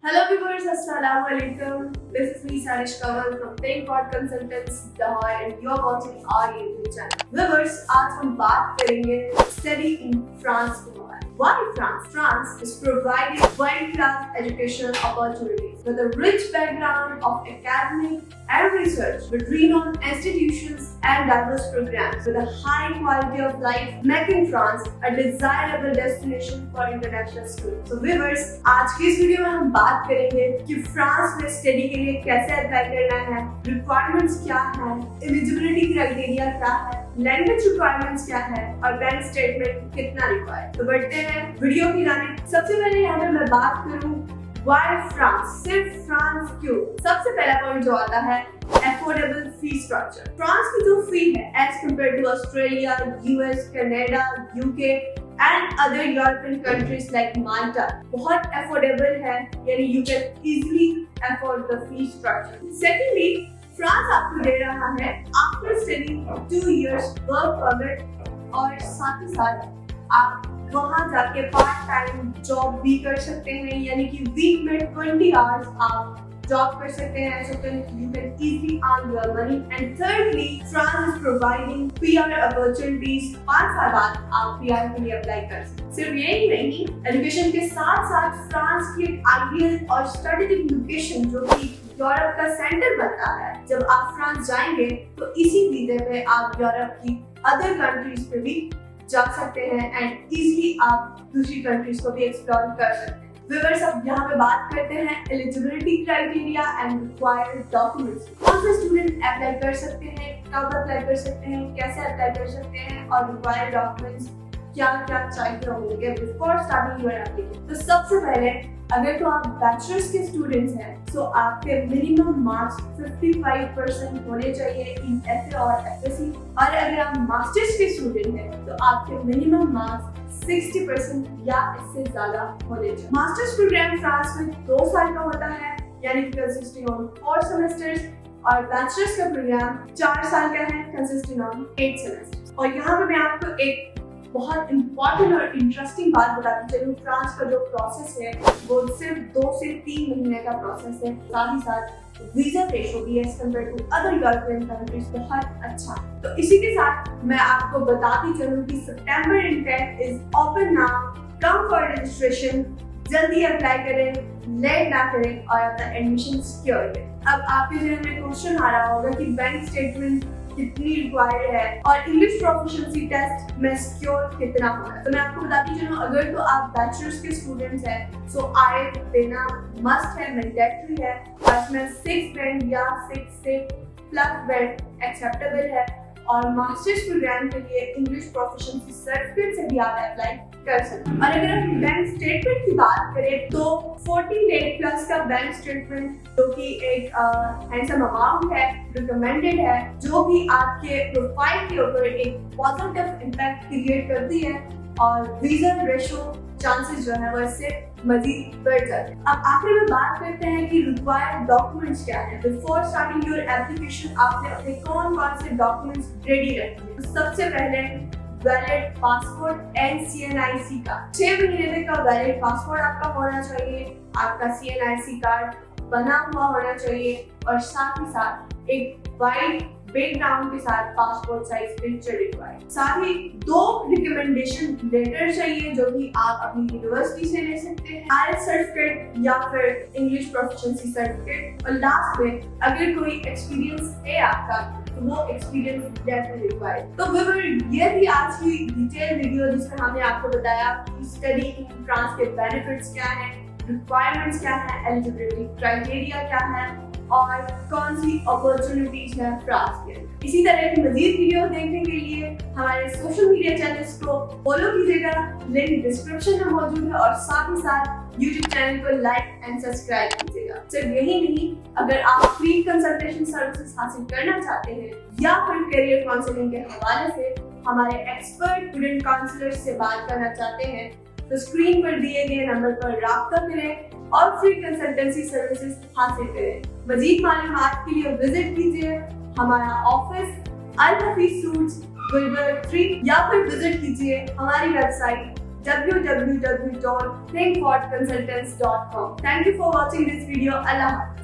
Hello viewers, Assalamu Alaikum. This is me Sarish Kanwal from Thinkpod Consultants Lahore and you're watching our YouTube channel. Viewers, आज हम बात करेंगे study in France के बारे में. Why France? France is providing world-class educational opportunities with a rich background of academic and research, with renowned institutions and diverse programs, with a high quality of life, making France a desirable destination for international students. So viewers, आज की इस video में हम बात करेंगे कि France में study के लिए कैसे अप्लाई करना है, रिक्वायरमेंट्स क्या है, एलिजिबिलिटी क्राइटेरिया क्या है, लैंग्वेज रिक्वायरमेंट्स क्या है और बैंक स्टेटमेंट कितना रिक्वायर्ड। तो बढ़ते हैं वीडियो की जानिब। सबसे पहले यहाँ पे मैं बात करूँ वाई फ्रांस, सिर्फ फ्रांस क्यों? सबसे पहला पॉइंट जो आता है अफोर्डेबल फी स्ट्रक्चर। फ्रांस की जो फी है as compare to Australia, US, Canada, UK and other European countries like Malta बहुत अफोर्डेबल है, यानी you can easily afford the fee structure. Secondly, France आपको दे रहा है after study 2 years work permit और साथ ही साथ आप वहां जाके पार्ट टाइम जॉब भी कर सकते हैं, यानी कि वीक में 20 आवर्स आप जॉब कर सकते हैं, so you can easily earn your money. And thirdly, France is providing PR opportunities. 5 साल बाद आप PR के लिए अप्लाई कर सकते हैं। सिर्फ यही नहीं, एजुकेशन के साथ साथ फ्रांस की एक आइडियल और स्ट्रेटेजिक लोकेशन जो कि यूरोप का सेंटर बनता है। जब आप फ्रांस जाएंगे तो इसी वीजे पे आप यूरोप की अदर कंट्रीज पे भी जा सकते हैं एंड इजीली आप दूसरी कंट्रीज को भी एक्सप्लोर कर सकते हैं। व्यूअर्स, अब यहाँ पे बात करते हैं eligibility criteria and required documents. कौन से स्टूडेंट अप्लाई कर सकते हैं, कब अप्लाई कर सकते हैं, कैसे अप्लाई कर सकते हैं और रिक्वायर्ड डॉक्यूमेंट्स क्या क्या चाहिए होंगे बिफोर स्टार्टिंग योर एप्लीकेशन। तो सबसे पहले अगर तो आप बैचलर्स के स्टूडेंट्स हैं तो आपके मिनिमम मार्क्स 55% होने चाहिए इन एफए और एफएससी, और अगर आप मास्टर्स के स्टूडेंट हैं तो आपके मिनिमम मार्क्स 60% या इससे ज्यादा होने चाहिए। मास्टर्स प्रोग्राम फ्रांस में 2 साल का होता है, यानी कि कंसिस्टिंग ऑन 4 सेमेस्टर्स, और बैचलर्स का प्रोग्राम 4 साल का है कंसिस्टिंग ऑन 8 सेमेस्टर्स। और यहाँ पे मैं आपको एक बहुत इंपॉर्टेंट और इंटरेस्टिंग बात बताती चलूं, फ्रांस का जो प्रोसेस है वो सिर्फ 2 से 3 महीने का प्रोसेस है। साथ ही साथ वीजा रेशो भी as compare to other European countries बहुत अच्छा है। तो इसी के साथ मैं आपको बताती चलूं कि सितंबर intake is open now, come for registration, जल्दी अप्लाई करें, लेट ना करें और अपना एडमिशन सिक्योर करें। अब आपके जहन में क्वेश्चन आ रहा होगा कि बैंक स्टेटमेंट कितनी रिक्वायर्ड है और इंग्लिश प्रोफिशिएंसी टेस्ट में सिक्योर कितना होगा। तो मैं आपको बताती चलूं, अगर तो आप बैचलर्स के स्टूडेंट्स हैं सो आईएलटीएस देना मस्ट है, मैंडेटरी है। इसमें 6 बैंड या 6 से प्लस बैंड एक्सेप्टेबल है, और मास्टर्स प्रोग्राम के लिए इंग्लिश प्रोफिशिएंसी सर्टिफिकेट से भी आप अप्लाई कर सकते हैं। और अगर हम बैंक स्टेटमेंट की बात करें तो 14 लाख प्लस का बैंक स्टेटमेंट जो कि एक हैंडसम अमाउंट है, रिकमेंडेड है, जो कि आपके प्रोफाइल के ऊपर एक पॉजिटिव इम्पैक्ट क्रिएट करती है और वीजा रेशो चांसेस जो है वो इससे मजीद बढ़ जाते हैं। अब आखिर में बात करते हैं कि रिक्वायर्ड डॉक्यूमेंट्स क्या है। बिफोर स्टार्टिंग योर एप्लीकेशन आपने अपने कौन से डॉक्यूमेंट्स रेडी रखने हैं। तो सबसे पहले वैलिड पासपोर्ट एंड CNIC का 6 महीने तक का वैलिड पासपोर्ट आपका होना चाहिए, आपका CNIC कार्ड बना हुआ होना चाहिए, और साथ ही साथ एक वाइड बैकग्राउंड के साथ पासपोर्ट साइज पिक्चर रिक्वायर्ड। साथ ही 2 रिकमेंडेशन लेटर चाहिए जो कि आप अपनी यूनिवर्सिटी से ले सकते हैं, IELTS सर्टिफिकेट या फिर इंग्लिश प्रोफिशिएंसी सर्टिफिकेट, और लास्ट में अगर कोई एक्सपीरियंस है आपका तो वो एक्सपीरियंस लेटर रिक्वायर्ड। तो व्यूअर, ये थी आज की डिटेल वीडियो जिसमें हमने आपको बताया कि स्टडी इन फ्रांस के बेनिफिट्स क्या हैं, रिक्वायरमेंट्स क्या है, एलिजिबिलिटी क्राइटेरिया क्या है और कौन सी अपॉर्चुनिटीज है फ्रांस के। इसी तरह की मजीद वीडियो देखने के लिए हमारे सोशल मीडिया चैनल्स को फॉलो कीजिएगा, लिंक डिस्क्रिप्शन में मौजूद है, और साथ ही साथ यूट्यूब चैनल को लाइक एंड सब्सक्राइब कीजिएगा। सिर्फ यही नहीं, अगर आप फ्री कंसल्टेशन सर्विसेज हासिल करना चाहते हैं या फिर करियर काउंसलिंग के हवाले से हमारे एक्सपर्ट स्टूडेंट काउंसलर से बात करना चाहते हैं तो स्क्रीन पर दिए गए नंबर पर राब्ता करें और फ्री कंसल्टेंसी सर्विसेज हासिल करें। मजीद मालूमात के लिए विजिट कीजिए हमारा ऑफिस अल हफीज सूट्स गुलबर्ग 3, या फिर विजिट कीजिए हमारी website www.thinkpodconsultants.com. Thank you for watching this video. Allah Hafiz.